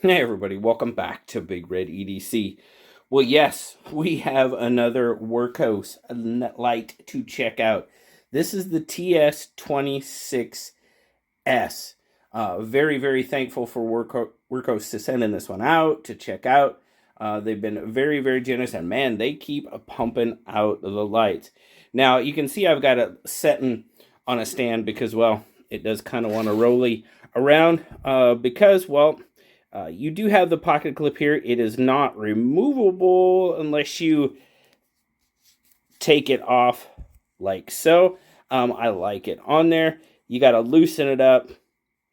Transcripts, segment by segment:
Hey everybody, welcome back to Big Red EDC. Well, yes, we have another Wurkkkos light to check out. This is the TS26S. Very, very thankful for Wurkkkos to sending this one out to check out. They've been very, very generous, and man, they keep pumping out the lights. Now, you can see I've got it setting on a stand because, well, it does kind of want to rolly around because, well, you do have the pocket clip here. It is not removable unless you take it off like so. I like it on there. You got to loosen it up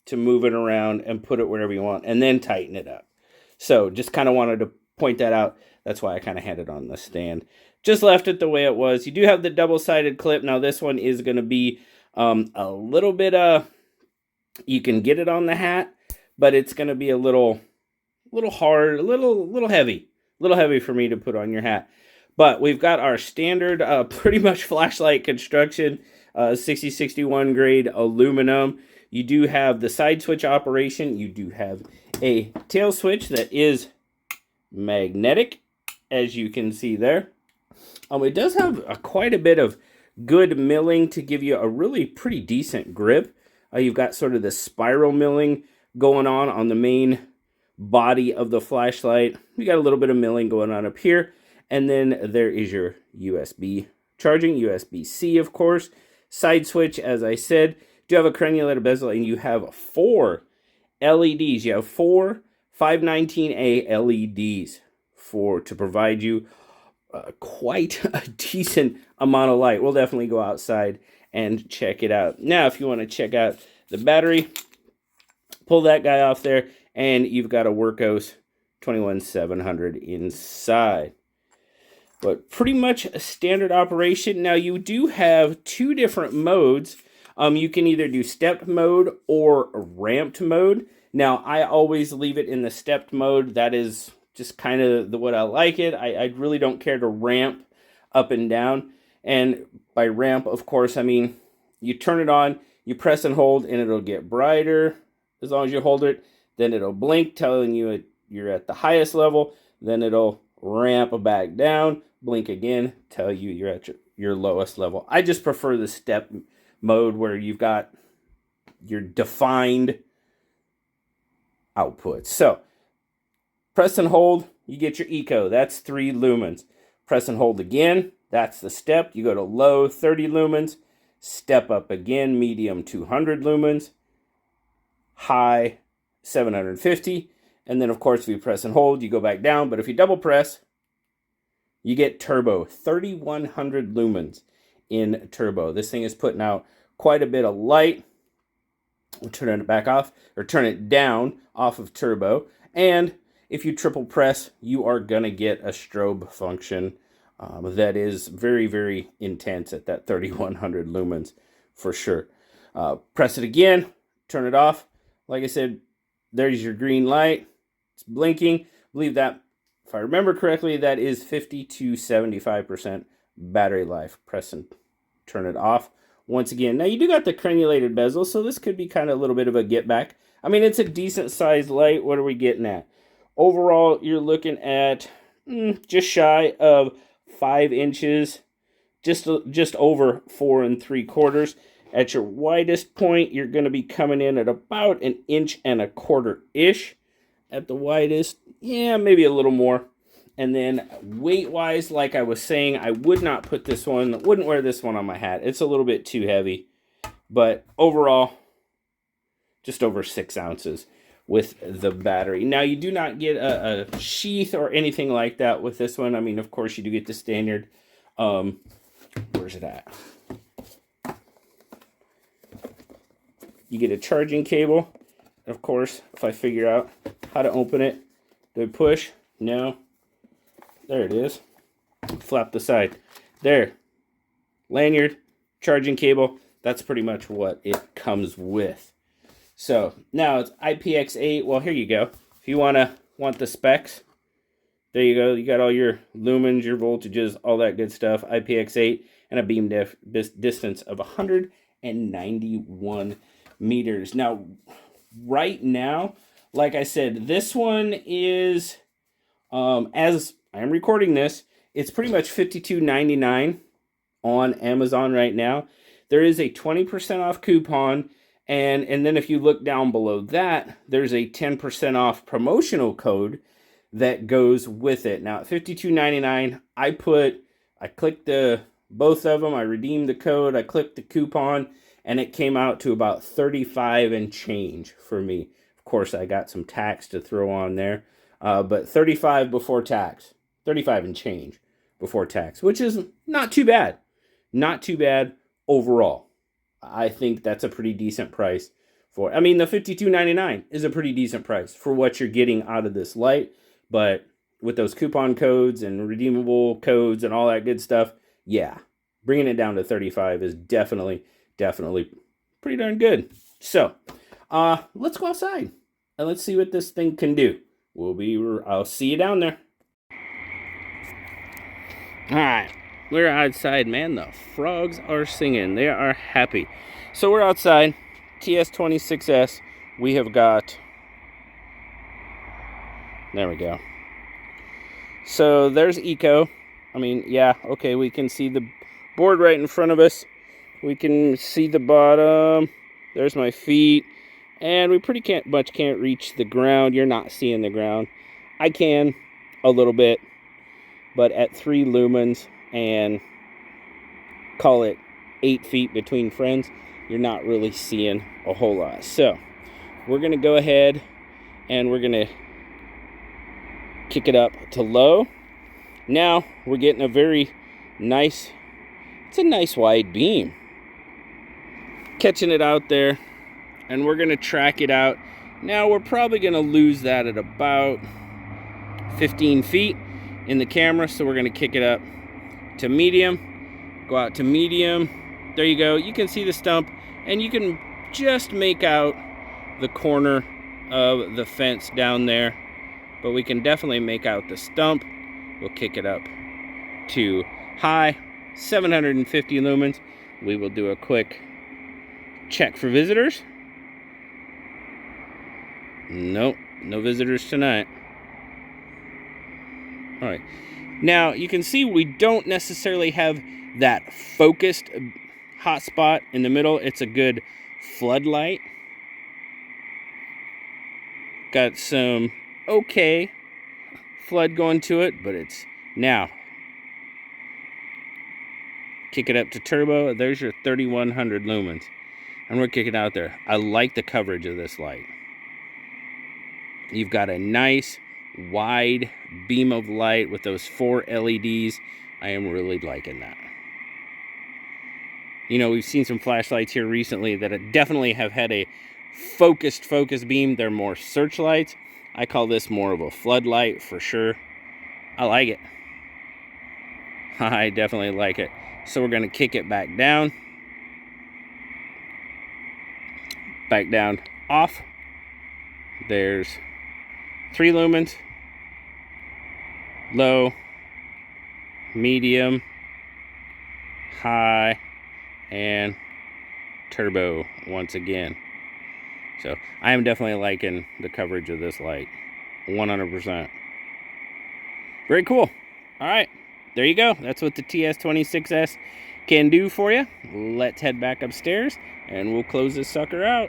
to move it around and put it wherever you want and then tighten it up. So just kind of wanted to point that out. That's why I kind of had it on the stand. Just left it the way it was. You do have the double-sided clip. Now this one is going to be a little bit, you can get it on the hat, but it's going to be a little hard, a little heavy for me to put on your hat. But we've got our standard, pretty much flashlight construction, 6061 grade aluminum. You do have the side switch operation. You do have a tail switch that is magnetic, as you can see there. It does have quite a bit of good milling to give you a really pretty decent grip. You've got sort of the spiral milling going on the main body of the flashlight. You got a little bit of milling going on up here. And then there is your USB charging, USB-C, of course. Side switch, as I said. Do have a crenulated bezel, and you have 4 LEDs. You have 4 519A LEDs to provide you quite a decent amount of light. We'll definitely go outside and check it out. Now, if you want to check out the battery, pull that guy off there, and you've got a Wurkkkos 21700 inside. But pretty much a standard operation. Now, you do have 2 different modes. You can either do stepped mode or ramped mode. Now, I always leave it in the stepped mode. That is just kind of what I like it. I really don't care to ramp up and down. And by ramp, of course, I mean you turn it on, you press and hold, and it'll get brighter as long as you hold it. Then it'll blink, telling you you're at the highest level. Then it'll ramp back down, blink again, tell you you're at your lowest level. I just prefer the step mode where you've got your defined outputs. So, press and hold, you get your eco. That's 3 lumens. Press and hold again, that's the step. You go to low, 30 lumens. Step up again, medium, 200 lumens. High, 750. And then, of course, if you press and hold, you go back down. But if you double press, you get turbo, 3100 lumens in turbo. This thing is putting out quite a bit of light. We'll turn it back off, or turn it down off of turbo. And if you triple press, you are going to get a strobe function that is very, very intense at that 3100 lumens for sure. Press it again, turn it off. Like I said, there's your green light. It's blinking. I believe that, if I remember correctly, that is 50 to 75% battery life. Press and turn it off once again. Now, you do got the crenulated bezel, so this could be kind of a little bit of a get back. I mean, it's a decent sized light. What are we getting at? Overall, you're looking at just shy of 5 inches, just over 4 3/4. At your widest point, you're going to be coming in at about 1 1/4-ish at the widest. Yeah, maybe a little more. And then weight-wise, like I was saying, I would not put this one, wouldn't wear this one on my hat. It's a little bit too heavy. But overall, just over 6 ounces with the battery. Now, you do not get a sheath or anything like that with this one. I mean, of course, you do get the standard. Where's it at? You get a charging cable. Of course, if I figure out how to open it, do I push? No. There it is. Flap the side. There. Lanyard, charging cable. That's pretty much what it comes with. So, now it's IPX8. Well, here you go. If you want the specs, there you go. You got all your lumens, your voltages, all that good stuff. IPX8 and a beam distance of 191 meters. Now, right now, like I said, this one is, as I am recording this, it's pretty much $52.99 on Amazon right now. There is a 20% off coupon, and then if you look down below that, there's a 10% off promotional code that goes with it. Now at $52.99, I clicked both of them, I redeemed the code, I clicked the coupon, and it came out to about $35 and change for me. Of course, I got some tax to throw on there, but $35 before tax, $35 and change before tax, which is not too bad. Not too bad overall. I think that's a pretty decent price for, I mean, the $52.99 is a pretty decent price for what you're getting out of this light, but with those coupon codes and redeemable codes and all that good stuff, yeah, bringing it down to $35 is definitely pretty darn good. So, let's go outside and let's see what this thing can do. I'll see you down there. All right. We're outside, man. The frogs are singing. They are happy. So we're outside. TS26S. We have got... There we go. So there's Eco. I mean, yeah, okay, we can see the board right in front of us. We can see the bottom. There's my feet. And we pretty much can't reach the ground. You're not seeing the ground. I can a little bit. But at 3 lumens... and call it 8 feet between friends, you're not really seeing a whole lot. So we're going to go ahead and we're going to kick it up to low. Now we're getting a very nice, it's a nice wide beam. Catching it out there, and we're going to track it out. Now we're probably going to lose that at about 15 feet in the camera, so we're going to kick it up to medium, go out to medium. There you go. You can see the stump, and you can just make out the corner of the fence down there, but we can definitely make out the stump. We'll kick it up to high, 750 lumens. We will do a quick check for visitors. Nope, no visitors tonight. All right. Now, you can see we don't necessarily have that focused hotspot in the middle. It's a good floodlight. Got some okay flood going to it, but it's now. Kick it up to turbo. There's your 3100 lumens. And we're kicking out there. I like the coverage of this light. You've got a nice wide beam of light with those 4 LEDs. I am really liking that. You know, we've seen some flashlights here recently that definitely have had a focused focus beam. They're more searchlights. I call this more of a floodlight for sure. I like it. I definitely like it. So we're going to kick it back down. Back down off. There's 3 lumens. Low, medium, high, and turbo once again. So I am definitely liking the coverage of this light. 100%. Very cool. All right. There you go. That's what the TS26S can do for you. Let's head back upstairs and we'll close this sucker out.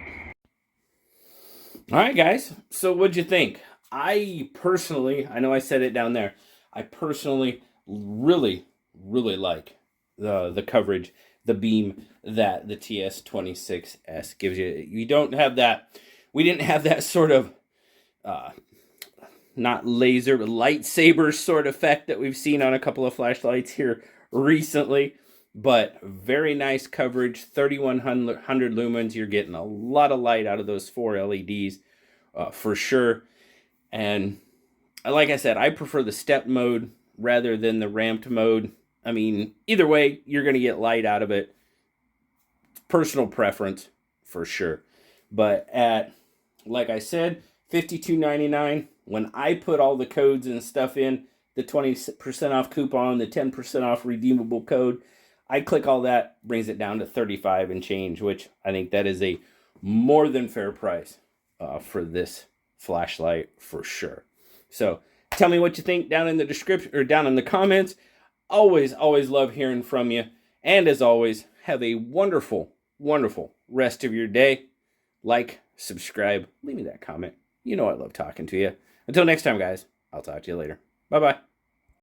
All right, guys. So what'd you think? I personally, I know I said it down there, I personally really like the coverage, the beam that the TS26S gives you. You don't have that, we didn't have that sort of, not laser, but lightsaber sort of effect that we've seen on a couple of flashlights here recently. But very nice coverage, 3100 lumens. You're getting a lot of light out of those 4 LEDs for sure. And like I said, I prefer the step mode rather than the ramped mode. I mean, either way, you're going to get light out of it. Personal preference for sure. But at, like I said, $52.99, when I put all the codes and stuff in, the 20% off coupon, the 10% off redeemable code, I click all that, brings it down to 35 and change, which I think that is a more than fair price for this flashlight for sure. So tell me what you think down in the description or down in the comments. Always love hearing from you. And as always, have a wonderful, wonderful rest of your day. Like, subscribe, leave me that comment. You know I love talking to you. Until next time, guys, I'll talk to you later. Bye-bye.